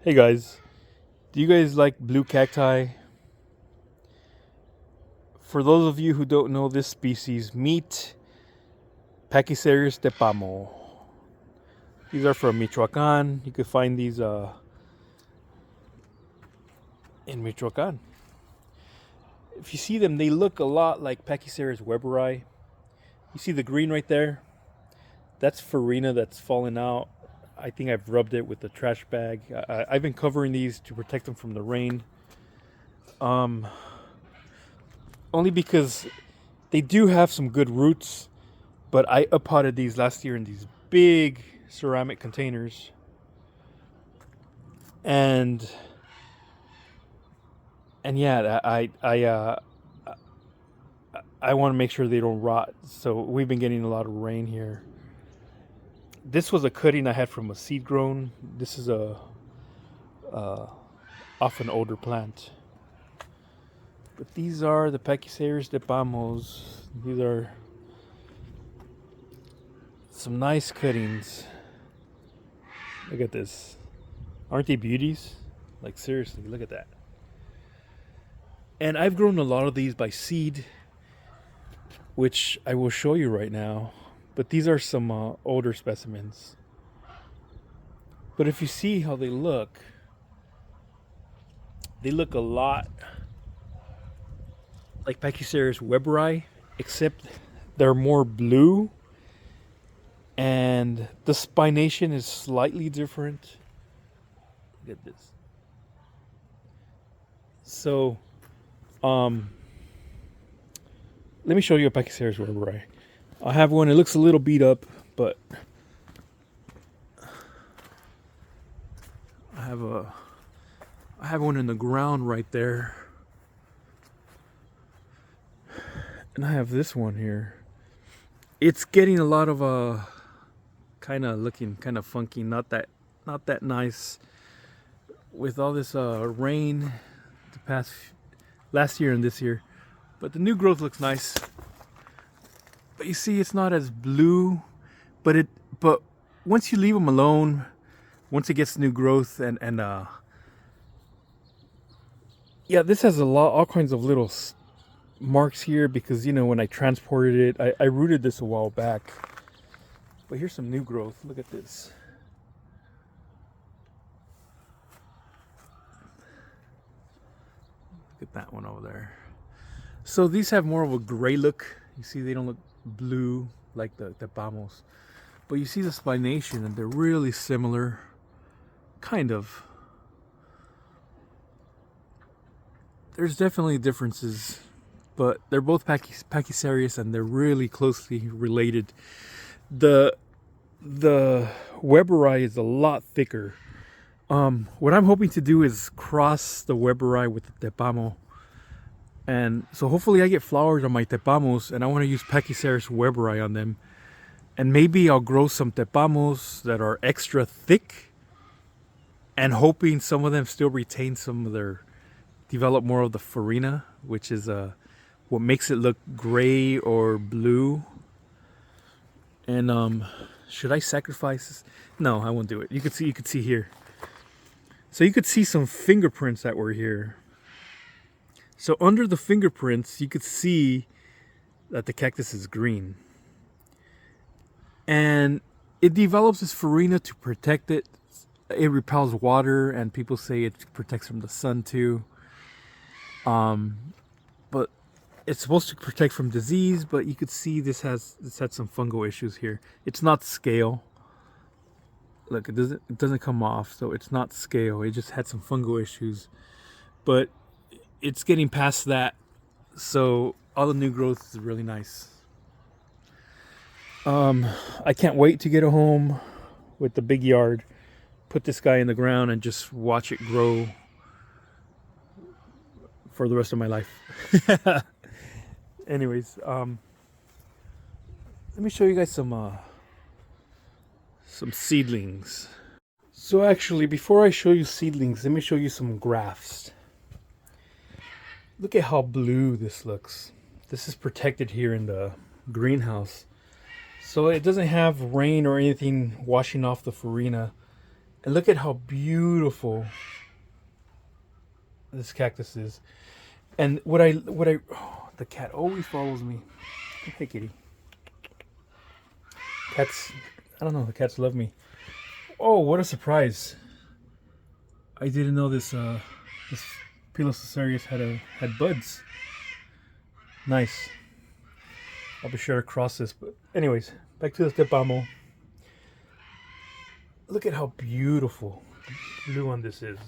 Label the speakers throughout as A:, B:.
A: Hey guys, do you guys like blue cacti? For those of you who don't know this species, meet Pachycereus Tepamo. These are from Michoacan. You can find these in Michoacan. If you see them, they look a lot like Pachycereus weberi. You see the green right there? That's farina that's fallen out. I think I've rubbed it with a trash bag. I've been covering these to protect them from the rain. Um, Only because they do have some good roots. But I uppotted these last year in these big ceramic containers, and yeah, I want to make sure they don't rot. So we've been getting a lot of rain here. This was a cutting I had from a seed grown. This is a uh, off an older plant. But these are the Pachycereus Tepamos. These are some nice cuttings. Look at this. Aren't they beauties? Like seriously, look at that. And I've grown a lot of these by seed, which I will show you right now. But these are some older specimens. But if you see how they look a lot like Pachycereus weberi, except they're more blue and the spination is slightly different. Look at this. So, um, let me show you a Pachycereus weberi. I have one. It looks a little beat up, but I have a I have one in the ground right there, and I have this one here. It's getting a lot of kind of looking kind of funky, not that nice with all this rain the past last year and this year. But the new growth looks nice. But you see, it's not as blue, but once you leave them alone, once it gets new growth and yeah, this has a lot all kinds of little marks here because when I transported it, I rooted this a while back. But here's some new growth. Look at this. Look at that one over there. So these have more of a gray look. You see, they don't look blue like the Tepamos. But you see the spination, and they're really similar. Kind of. There's definitely differences, but they're both Pachycereus, and they're really closely related. The weberi is a lot thicker. What I'm hoping to do is cross the weberi with the Tepamo. And so hopefully I get flowers on my Tepamos, and I want to use Pachycereus weberi on them. And maybe I'll grow some Tepamos that are extra thick, and hoping some of them still retain some of their, develop more of the farina, which is what makes it look gray or blue. And should I sacrifice this? No, I won't do it. You could see here. So you could see some fingerprints that were here. So under the fingerprints, you could see that the cactus is green. And it develops its farina to protect it. It repels water, and people say it protects from the sun too. But it's supposed to protect from disease, but you could see this had some fungal issues here. It's not scale. Look, it doesn't come off, so it's not scale. It just had some fungal issues. But it's getting past that, so all the new growth is really nice. I can't wait to get a home with the big yard, put this guy in the ground, and just watch it grow for the rest of my life. Anyways, let me show you guys some seedlings. So actually, before I show you seedlings, let me show you some grafts. Look at how blue this looks. This is protected here in the greenhouse. So it doesn't have rain or anything washing off the farina. And look at how beautiful this cactus is. And oh, the cat always follows me. Hey, kitty. Cats, I don't know, the cats love me. Oh, what a surprise. I didn't know this Pachycereus had buds. Nice. I'll be sure to cross this. But anyways, back to the Tepamo. Look at how beautiful the blue on this is.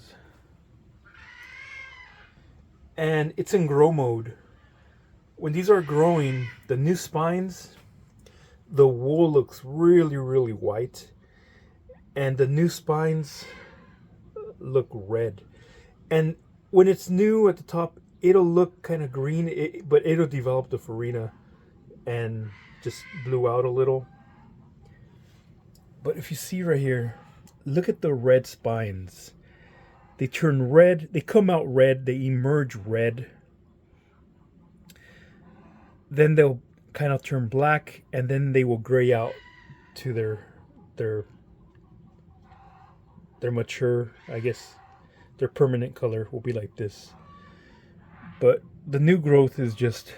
A: And it's in grow mode. When these are growing, the new spines, the wool looks really, really white. And the new spines look red. And when it's new at the top, it'll look kind of green, but it'll develop the farina and just blew out a little. But if you see right here, look at the red spines. They turn red, they come out red, they emerge red. Then they'll kind of turn black, and then they will gray out to their mature, I guess, their permanent color will be like this. But the new growth is just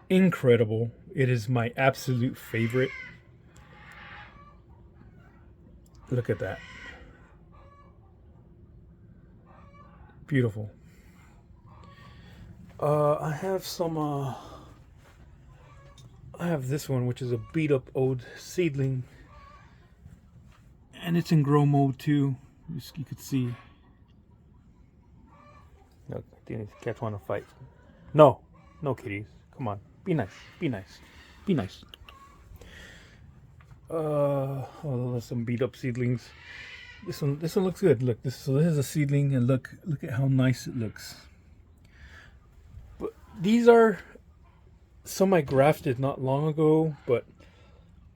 A: incredible. It is my absolute favorite. Look at that. Beautiful. I have some I have this one, which is a beat up old seedling, and it's in grow mode too. You could see. Look, the cats want to fight. No kitties. Come on, be nice, be nice, be nice. Oh, there's some beat up seedlings. This one looks good. Look, this is a seedling, and look at how nice it looks. But these are some I grafted not long ago, but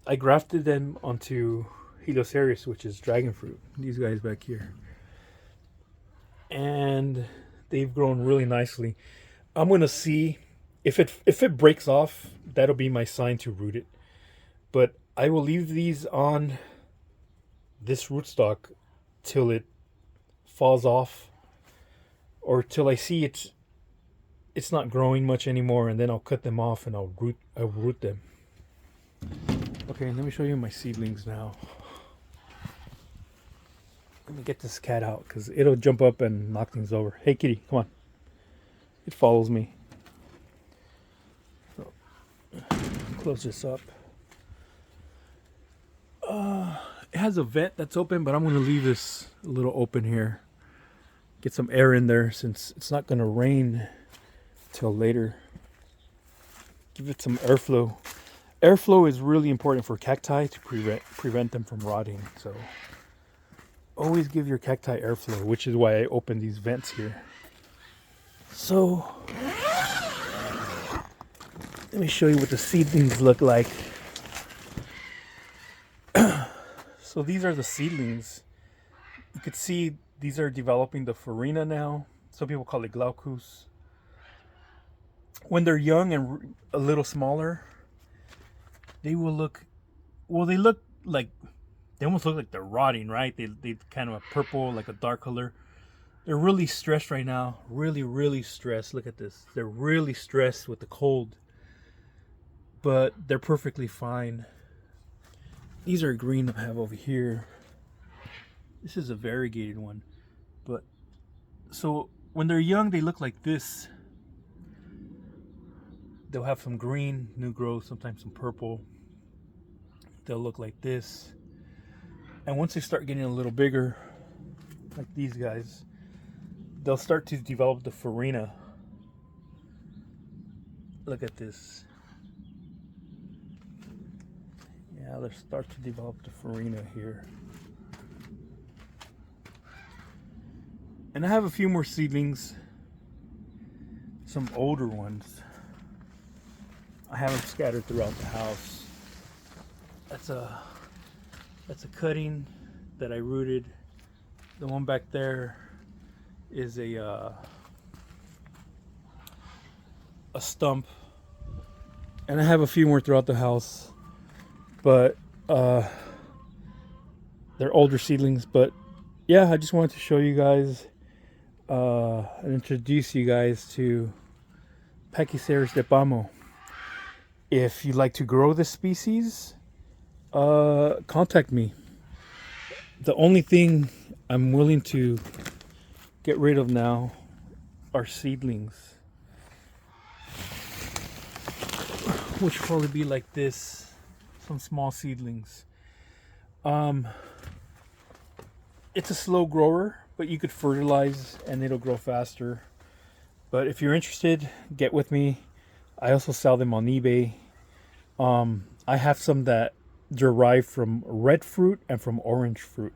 A: I grafted them onto Pachycereus, which is dragon fruit. These guys back here, and they've grown really nicely. I'm gonna see if it breaks off. That'll be my sign to root it. But I will leave these on this rootstock till it falls off, or till I see it's not growing much anymore, and then I'll cut them off and I'll root them. Okay, let me show you my seedlings now. Let me get this cat out because it'll jump up and knock things over. Hey kitty, come on. It follows me. So, close this up. It has a vent that's open, but I'm going to leave this a little open here. Get some air in there since it's not going to rain till later. Give it some airflow. Airflow is really important for cacti to prevent them from rotting. So always give your cacti airflow, which is why I open these vents here. So let me show you what the seedlings look like. So these are the seedlings. You could see these are developing the farina now. Some people call it glaucus. When they're young and a little smaller, they will look, well, they look like, they almost look like they're rotting, right? They kind of a purple, like a dark color. They're really stressed right now. Really, really stressed. Look at this. They're really stressed with the cold. But they're perfectly fine. These are green I have over here. This is a variegated one. But so when they're young, they look like this. They'll have some green, new growth, sometimes some purple. They'll look like this. And once they start getting a little bigger, like these guys, they'll start to develop the farina. Look at this. Yeah, they'll start to develop the farina here. And I have a few more seedlings, some older ones. I have them scattered throughout the house. That's a cutting that I rooted. The one back there is a stump, and I have a few more throughout the house. But They're older seedlings, but yeah, I just wanted to show you guys and introduce you guys to Pachycereus Tepamo. If you'd like to grow this species, contact me. The only thing I'm willing to get rid of now are seedlings, which will probably be like this, some small seedlings. It's a slow grower, but you could fertilize and it'll grow faster. But if you're interested, get with me. I also sell them on eBay. I have some that derive from red fruit and from orange fruit.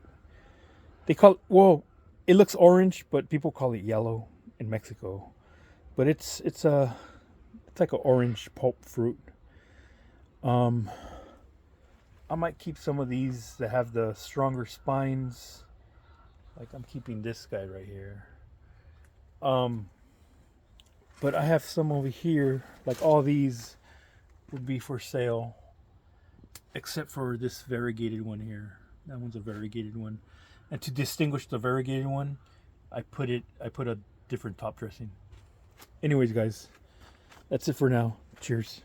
A: They call, well, it looks orange, but people call it yellow in Mexico. But it's like an orange pulp fruit. I might keep some of these that have the stronger spines. Like I'm keeping this guy right here. But I have some over here, like all these would be for sale, except for this variegated one here. That one's a variegated one. And to distinguish the variegated one, I put a different top dressing. Anyways, guys, that's it for now. Cheers.